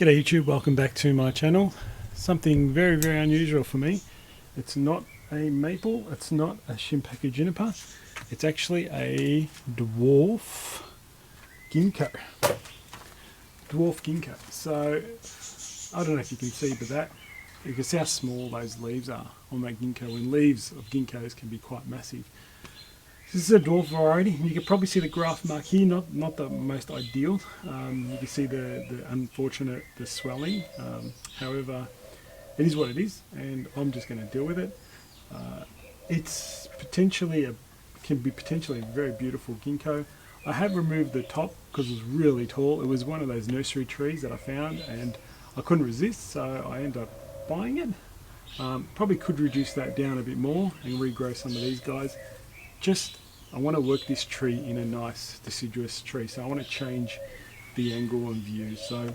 G'day YouTube, welcome back to my channel. Something very, very unusual for me. It's not a maple, it's not a Shimpaku juniper, it's actually a dwarf ginkgo. Dwarf ginkgo. So, I don't know if you can see, but you can see how small those leaves are on that ginkgo, and leaves of ginkgos can be quite massive. This is a dwarf variety. You can probably see the graft mark here, not the most ideal. You can see the unfortunate, the swelling. However, it is what it is, and I'm just going to deal with it. It's can be potentially a very beautiful ginkgo. I have removed the top because it was really tall. It was one of those nursery trees that I found, and I couldn't resist, so I ended up buying it. Probably could reduce that down a bit more and regrow some of these guys. I want to work this tree in a nice deciduous tree, so I want to change the angle and view. So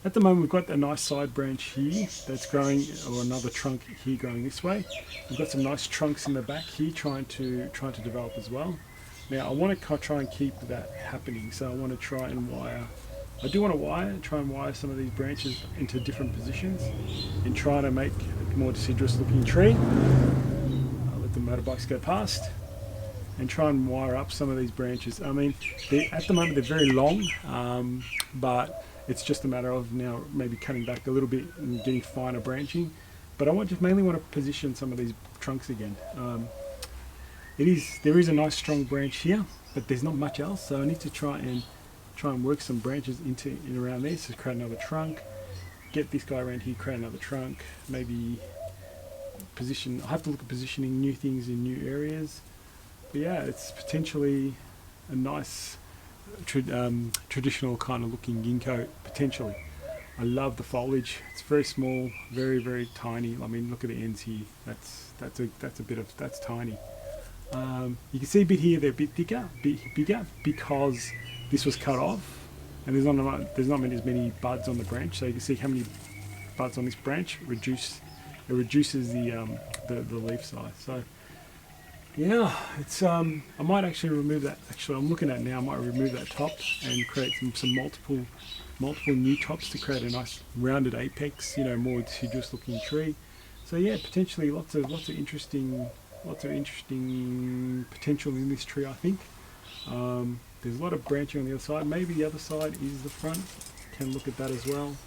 at the moment we've got a nice side branch here that's growing, or another trunk here growing this way. We've got some nice trunks in the back here trying to develop as well. Now I want to try and keep that happening, so I want to try and wire. I do want to try and wire some of these branches into different positions and try to make a more deciduous looking tree. I'll let the motorbikes go past. And try and wire up some of these branches. I mean, at the moment they're very long, but it's just a matter of now maybe cutting back a little bit and getting finer branching. But I mainly want to position some of these trunks again. There is a nice strong branch here, but there's not much else, so I need to try and work some branches in around there. So create another trunk, get this guy around here, create another trunk, maybe position. I have to look at positioning new things in new areas. But yeah, it's potentially a nice traditional kind of looking ginkgo, potentially. I love the foliage. It's very small, very, very tiny. I mean, look at the ends here. That's tiny. You can see a bit here, they're a bit bigger because this was cut off, and there's not as many buds on the branch. So you can see how many buds on this branch reduces the leaf size. So yeah, it's I might actually remove that. Actually, I'm looking at it now. I might remove that top and create some multiple new tops to create a nice rounded apex. More deciduous looking tree. So yeah, potentially lots of interesting potential in this tree. I think there's a lot of branching on the other side. Maybe the other side is the front. Can look at that as well.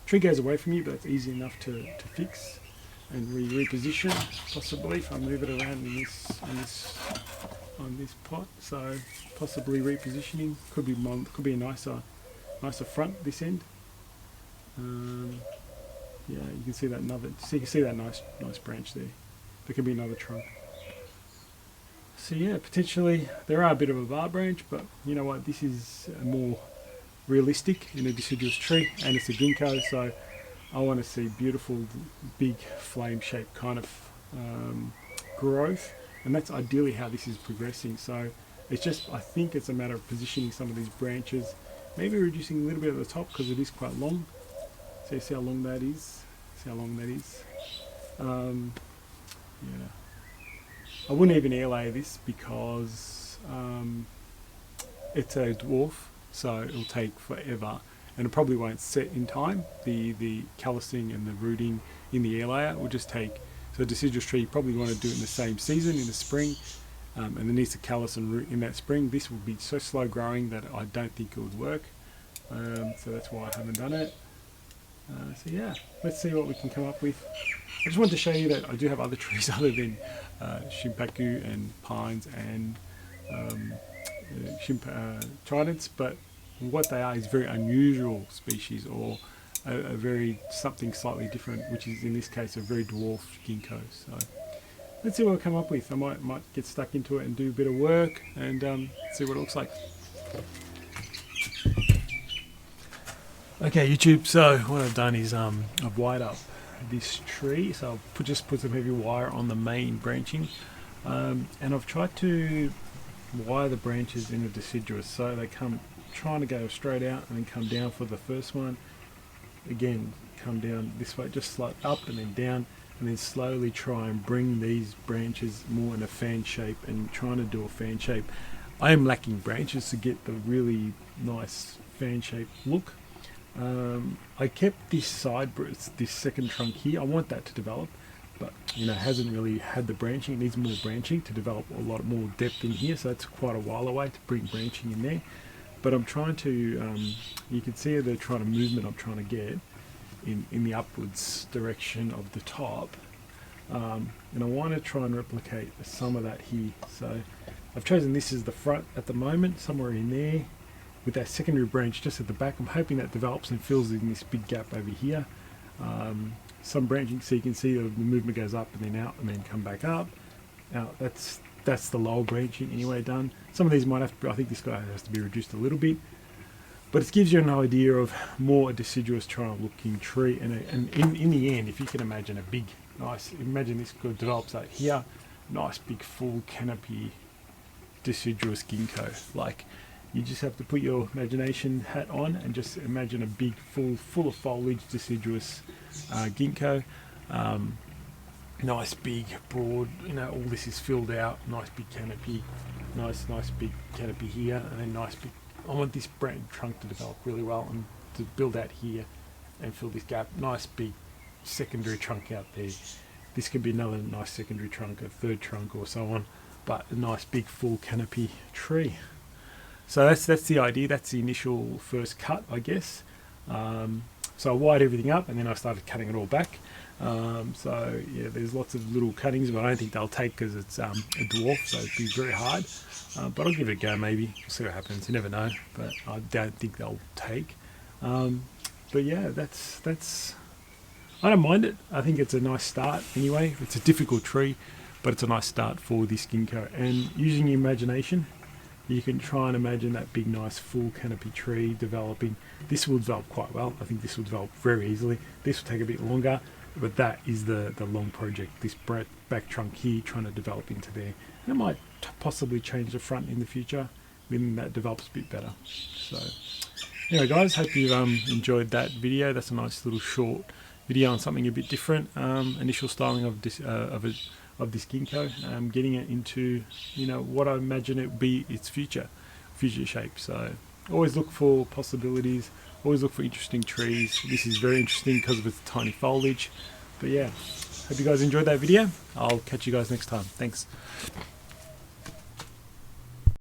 Tree goes away from you, but it's easy enough to fix and reposition, possibly if I move it around on this pot. So possibly repositioning could be a nicer front this end. Yeah, you can see that nice branch there. There could be another trunk. So yeah, potentially there are a bit of a bar branch, but you know what? This is more realistic in a deciduous tree, and it's a ginkgo, so I want to see beautiful, big, flame-shaped kind of growth, and that's ideally how this is progressing. So I think it's a matter of positioning some of these branches, maybe reducing a little bit at the top because it is quite long. So you see how long that is? Yeah. I wouldn't even air layer this because it's a dwarf, so it'll take forever. And it probably won't set in time. The callousing and the rooting in the air layer will just take. So a deciduous tree, you probably want to do it in the same season, in the spring, and it needs to callus and root in that spring. This will be so slow growing that I don't think it would work. So that's why I haven't done it. So yeah, let's see what we can come up with. I just wanted to show you that I do have other trees other than Shimpaku and pines and tridents, but what they are is very unusual species, or something slightly different, which is in this case a very dwarf ginkgo. So let's see what I come up with. I might get stuck into it and do a bit of work and see what it looks like. Okay, YouTube. So what I've done is I've wired up this tree. So I've just put some heavy wire on the main branching, and I've tried to wire the branches in a deciduous, so they trying to go straight out and then come down for the first one. Again, come down this way, just slide up and then down, and then slowly try and bring these branches more in a fan shape, and trying to do a fan shape. I am lacking branches to get the really nice fan shape look. I kept this this second trunk here. I want that to develop, but you know, it hasn't really had the branching. It needs more branching to develop a lot more depth in here, so that's quite a while away to bring branching in there. But I'm trying to, you can see the kind of movement I'm trying to get in the upwards direction of the top. And I want to try and replicate some of that here. So I've chosen this as the front at the moment, somewhere in there, with that secondary branch just at the back. I'm hoping that develops and fills in this big gap over here. Some branching, so you can see the movement goes up and then out and then come back up. Now that's the lower branching anyway done. Some of these might have to, I think this guy has to be reduced a little bit, but it gives you an idea of more a deciduous triangle looking tree. And in the end, if you can imagine a big, nice, imagine this develops out here, nice big full canopy deciduous ginkgo. Like, you just have to put your imagination hat on and just imagine a big full of foliage deciduous ginkgo. Nice big broad, you know, all this is filled out, nice big canopy, nice big canopy here, and then nice big, I want this branch trunk to develop really well and to build out here and fill this gap. Nice big secondary trunk out there. This could be another nice secondary trunk, a third trunk or so on, but a nice big full canopy tree. So that's the idea. That's the initial first cut, I guess. So I wired everything up and then I started cutting it all back. So yeah, there's lots of little cuttings, but I don't think they'll take because it's a dwarf, so it'd be very hard. But I'll give it a go, maybe. We'll see what happens. You never know, but I don't think they'll take. But yeah, that's. I don't mind it. I think it's a nice start anyway. It's a difficult tree, but it's a nice start for this ginkgo. And using your imagination, you can try and imagine that big, nice, full canopy tree developing. This will develop quite well. I think this will develop very easily. This will take a bit longer, but that is the long project. This back trunk here, trying to develop into there. And it might possibly change the front in the future when that develops a bit better. So anyway, guys, hope you've enjoyed that video. That's a nice little short video on something a bit different. Initial styling of this ginkgo, getting it into, you know, what I imagine it would be its future shape. So always look for possibilities, always look for interesting trees. This is very interesting because of its tiny foliage. But yeah, hope you guys enjoyed that video. I'll catch you guys next time. Thanks.